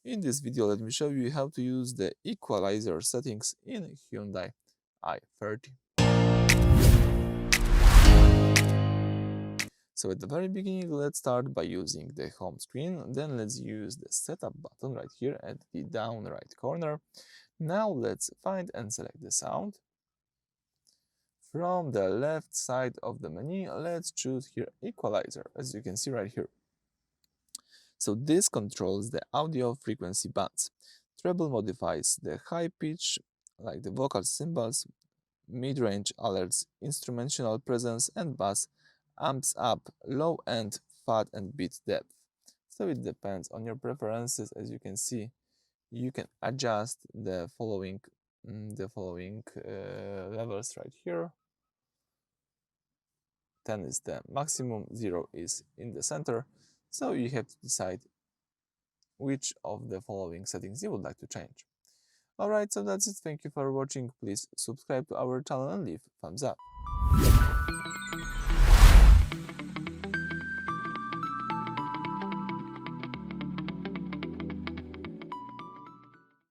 In this video, let me show you how to use the equalizer settings in Hyundai i30. So at the very beginning, let's start by using the home screen. Then let's use the setup button right here at the down right corner. Now let's find and select the sound. From the left side of the menu, let's choose here equalizer, as you can see right here. So this controls the audio frequency bands. Treble modifies the high pitch, like the vocal cymbals, mid-range alerts instrumental presence, and bass amps up low end, fat and beat depth. So it depends on your preferences. As you can see, you can adjust the following levels right here. 10 is the maximum, 0 is in the center. So you have to decide which of the following settings you would like to change. Alright, so that's it. Thank you for watching. Please subscribe to our channel and leave thumbs up.